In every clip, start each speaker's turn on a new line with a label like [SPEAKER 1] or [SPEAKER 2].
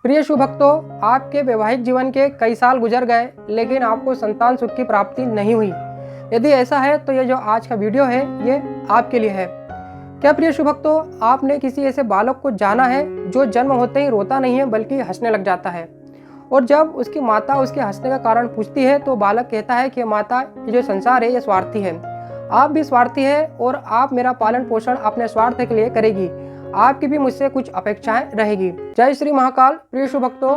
[SPEAKER 1] प्रिय शुभ भक्तों, आपके वैवाहिक जीवन के कई साल गुजर गए लेकिन आपको संतान सुख की प्राप्ति नहीं हुई। यदि ऐसा है तो ये जो आज का वीडियो है ये आपके लिए है। क्या प्रिय शुभ भक्तों, आपने किसी ऐसे बालक को जाना है जो जन्म होते ही रोता नहीं है बल्कि हंसने लग जाता है, और जब उसकी माता उसके हंसने का कारण पूछती है तो बालक कहता है कि माता, ये जो संसार है ये स्वार्थी है, आप भी स्वार्थी है और आप मेरा पालन पोषण अपने स्वार्थ के लिए करेगी, आपकी भी मुझसे कुछ अपेक्षाएं रहेगी। जय श्री महाकाल। प्रिय शुभ भक्तों,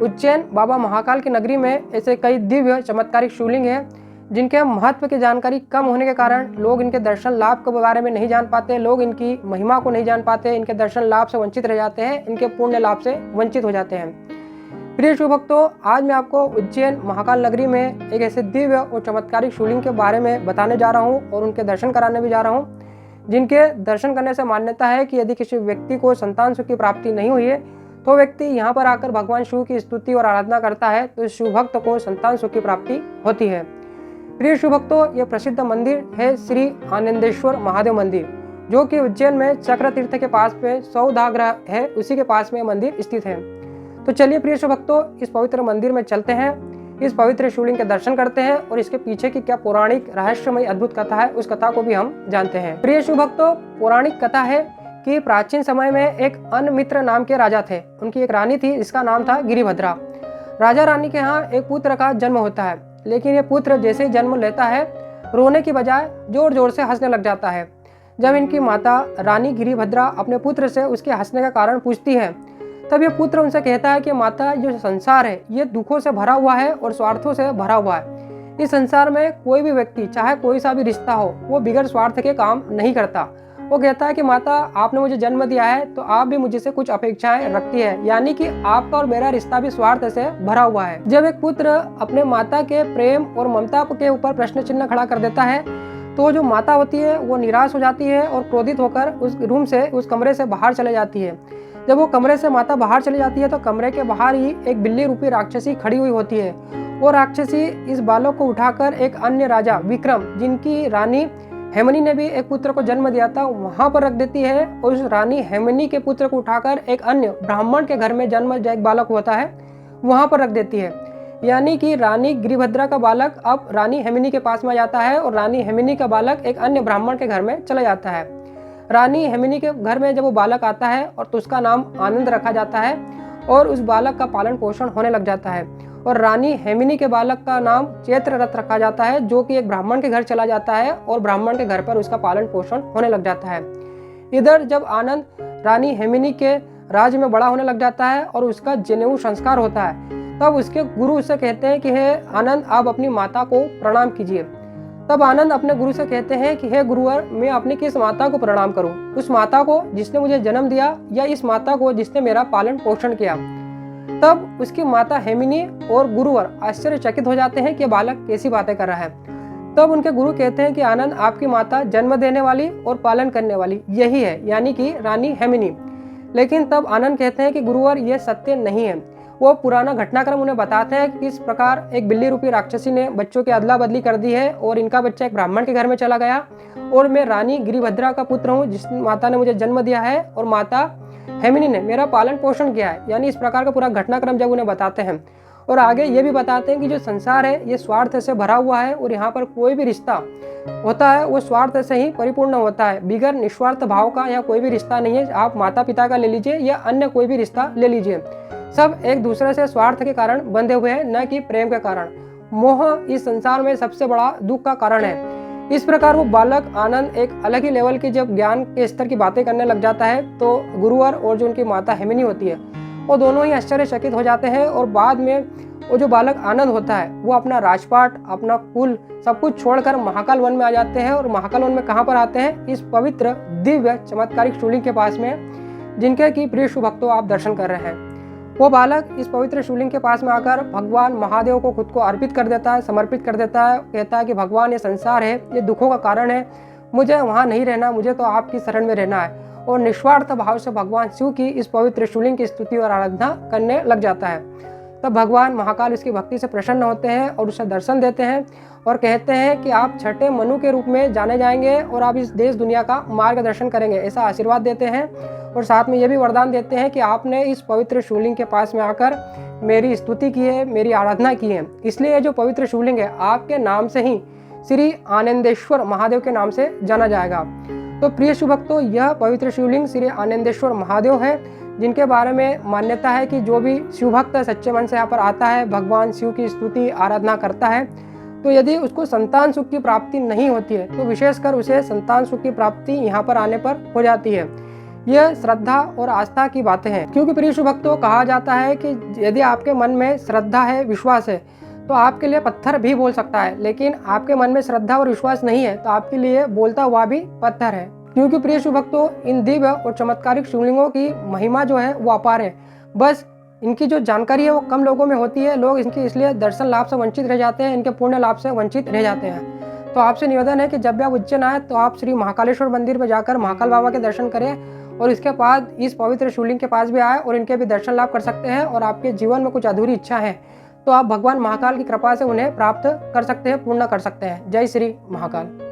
[SPEAKER 1] उज्जैन बाबा महाकाल की नगरी में ऐसे कई दिव्य चमत्कारिक शिवलिंग हैं जिनके महत्व की जानकारी कम होने के कारण लोग इनके दर्शन लाभ के बारे में नहीं जान पाते, लोग इनकी महिमा को नहीं जान पाते, इनके दर्शन लाभ से वंचित रह जाते हैं, इनके पुण्य लाभ से वंचित हो जाते हैं। प्रिय शुभ भक्तों, आज मैं आपको उज्जैन महाकाल नगरी में एक ऐसे दिव्य और चमत्कारिक शिवलिंग के बारे में बताने जा रहा हूँ और उनके दर्शन कराने भी जा रहा हूँ, जिनके दर्शन करने से मान्यता है कि यदि किसी व्यक्ति को संतान सुख की प्राप्ति नहीं हुई है तो व्यक्ति यहाँ पर आकर भगवान शिव की स्तुति और आराधना करता है तो इस शिव भक्त को संतान सुख की प्राप्ति होती है। प्रिय शिव भक्तों, यह प्रसिद्ध मंदिर है श्री आनंदेश्वर महादेव मंदिर, जो कि उज्जैन में चक्र तीर्थ के पास में सौदाग्रह है, उसी के पास में मंदिर स्थित है। तो चलिए प्रिय शिव भक्तों, इस पवित्र मंदिर में चलते हैं, इस पवित्र शिवलिंग के दर्शन करते हैं और इसके पीछे की क्या पौराणिक रहस्यमय अद्भुत कथा है उस कथा को भी हम जानते हैं। प्रिय शिव भक्तों, पौराणिक कथा है कि प्राचीन समय में एक अनमित्र नाम के राजा थे। उनकी एक रानी थी जिसका नाम था गिरिभद्रा। राजा रानी के यहाँ एक पुत्र का जन्म होता है, लेकिन ये पुत्र जैसे ही जन्म लेता है रोने की बजाय जोर जोर से हंसने लग जाता है। जब इनकी माता रानी गिरिभद्रा अपने पुत्र से उसके हंसने का कारण पूछती है तब ये पुत्र उनसे कहता है कि माता, जो संसार है ये दुखों से भरा हुआ है और स्वार्थों से भरा हुआ है। इस संसार में कोई भी व्यक्ति चाहे कोई सा भी रिश्ता हो वो बिगड़ स्वार्थ के काम नहीं करता। वो कहता है कि माता, आपने मुझे जन्म दिया है तो आप भी मुझसे कुछ अपेक्षाएं रखती है, यानी कि आपका और मेरा रिश्ता भी स्वार्थ से भरा हुआ है। जब एक पुत्र अपने माता के प्रेम और ममता के ऊपर प्रश्न चिन्ह खड़ा कर देता है तो जो माता होती है वो निराश हो जाती है और क्रोधित होकर उस रूम से, उस कमरे से बाहर चले जाती है। जब वो कमरे से माता बाहर चली जाती है तो कमरे के बाहर ही एक बिल्ली रूपी राक्षसी खड़ी हुई होती है। वो राक्षसी इस बालक को उठाकर एक अन्य राजा विक्रम, जिनकी रानी हेमनी ने भी एक पुत्र को जन्म दिया था, वहां पर रख देती है और उस रानी हेमनी के पुत्र को उठाकर एक अन्य ब्राह्मण के घर में जन्म जो एक बालक होता है वहां पर रख देती है। यानी कि रानी गिरिभद्रा का बालक अब रानी हेमनी के पास में जाता है और रानी हेमनी का बालक एक अन्य ब्राह्मण के घर में चला जाता है। रानी हेमनी के घर में जब वो बालक आता है और तो उसका नाम आनंद रखा जाता है और उस बालक का पालन पोषण होने लग जाता है, और रानी हेमनी के बालक का नाम चैत्ररथ रखा जाता है, जो कि एक ब्राह्मण के घर चला जाता है और ब्राह्मण के घर पर उसका पालन पोषण होने लग जाता है। इधर जब आनंद रानी हेमनी के राज्य में बड़ा होने लग जाता है और उसका जनेऊ संस्कार होता है, तब उसके गुरु उससे कहते हैं कि हे आनंद, आप अपनी माता को प्रणाम कीजिए। तब आनंद अपने गुरु से कहते हैं कि हे गुरुवर, मैं अपनी किस माता को प्रणाम करूं, उस माता को जिसने मुझे जन्म दिया या इस माता को जिसने मेरा पालन पोषण किया। तब उसकी माता हेमिनी और गुरुवर आश्चर्यचकित हो जाते हैं कि बालक कैसी बातें कर रहा है। तब उनके गुरु कहते हैं कि आनंद, आपकी माता जन्म देने वाली और पालन करने वाली यही है, यानी कि रानी हेमिनी। लेकिन तब आनंद कहते हैं कि गुरुवर, यह सत्य नहीं है। वो पुराना घटनाक्रम उन्हें बताते हैं कि किस प्रकार एक बिल्ली रूपी राक्षसी ने बच्चों की अदला बदली कर दी है और इनका बच्चा एक ब्राह्मण के घर में चला गया और मैं रानी गिरिभद्रा का पुत्र हूँ जिस माता ने मुझे जन्म दिया है और माता हेमिनी ने मेरा पालन पोषण किया है। यानी इस प्रकार का पूरा घटनाक्रम जब उन्हें बताते हैं और आगे ये भी बताते हैं कि जो संसार है ये स्वार्थ से भरा हुआ है और यहाँ पर कोई भी रिश्ता होता है वो स्वार्थ से ही परिपूर्ण होता है, बिगर निस्वार्थ भाव का या कोई भी रिश्ता नहीं है। आप माता पिता का ले लीजिए या अन्य कोई भी रिश्ता ले लीजिए, सब एक दूसरे से स्वार्थ के कारण बंधे हुए हैं, न कि प्रेम के कारण। मोह इस संसार में सबसे बड़ा दुख का कारण है। इस प्रकार वो बालक आनंद एक अलग ही लेवल की जब ज्ञान के स्तर की बातें करने लग जाता है तो गुरुवर और जो उनकी माता हेमिनी होती है वो दोनों ही आश्चर्यचकित हो जाते हैं और बाद में वो जो बालक आनंद होता है वो अपना राजपाट, अपना कुल सब कुछ छोड़कर महाकाल वन में आ जाते हैं। और महाकाल वन में कहाँ पर आते हैं? इस पवित्र दिव्य चमत्कारिक शिवलिंग के पास में, जिनके की प्रिय शुभ भक्तों आप दर्शन कर रहे हैं। वो बालक इस पवित्र शिवलिंग के पास में आकर भगवान महादेव को खुद को अर्पित कर देता है, समर्पित कर देता है। कहता है कि भगवान, ये संसार है, ये दुखों का कारण है, मुझे वहाँ नहीं रहना, मुझे तो आपकी शरण में रहना है। और निस्वार्थ भाव से भगवान शिव की इस पवित्र शिवलिंग की स्तुति और आराधना करने लग जाता है। तब भगवान महाकाल उसकी भक्ति से प्रसन्न होते हैं और उसे दर्शन देते हैं और कहते हैं कि आप छठे मनु के रूप में जाने जाएंगे और आप इस देश दुनिया का मार्गदर्शन करेंगे, ऐसा आशीर्वाद देते हैं। और साथ में ये भी वरदान देते हैं कि आपने इस पवित्र शिवलिंग के पास में आकर मेरी स्तुति की है, मेरी आराधना की है, इसलिए ये जो पवित्र शिवलिंग है आपके नाम से ही श्री आनंदेश्वर महादेव के नाम से जाना जाएगा। तो प्रिय शिवभक्तों, यह पवित्र शिवलिंग श्री आनंदेश्वर महादेव है, जिनके बारे में मान्यता है कि जो भी शिवभक्त सच्चे मन से यहाँ पर आता है, भगवान शिव की स्तुति आराधना करता है, तो यदि उसको संतान सुख की प्राप्ति नहीं होती है तो विशेषकर उसे संतान सुख की प्राप्ति यहाँ पर आने पर हो जाती है। यह श्रद्धा और आस्था की बातें हैं, क्योंकि प्रिय शिवभक्तों कहा जाता है कि यदि आपके मन में श्रद्धा है, विश्वास है, तो आपके लिए पत्थर भी बोल सकता है, लेकिन आपके मन में श्रद्धा और विश्वास नहीं है तो आपके लिए बोलता हुआ भी पत्थर है। क्योंकि प्रिय शिवभक्तों, इन दिव्य और चमत्कारिक शिवलिंगों की महिमा जो है वो अपार है, बस इनकी जो जानकारी है वो कम लोगों में होती है। लोग इनकी इसलिए दर्शन लाभ से वंचित रह जाते हैं, इनके पुण्य लाभ से वंचित रह जाते हैं। तो आपसे निवेदन है कि जब भी आप उज्जैन आए तो आप श्री महाकालेश्वर मंदिर में जाकर महाकाल बाबा के दर्शन करें और इसके बाद इस पवित्र शिवलिंग के पास भी आए और इनके भी दर्शन लाभ कर सकते हैं। और आपके जीवन में कुछ अधूरी इच्छा है तो आप भगवान महाकाल की कृपा से उन्हें प्राप्त कर सकते हैं, पूर्ण कर सकते हैं। जय श्री महाकाल।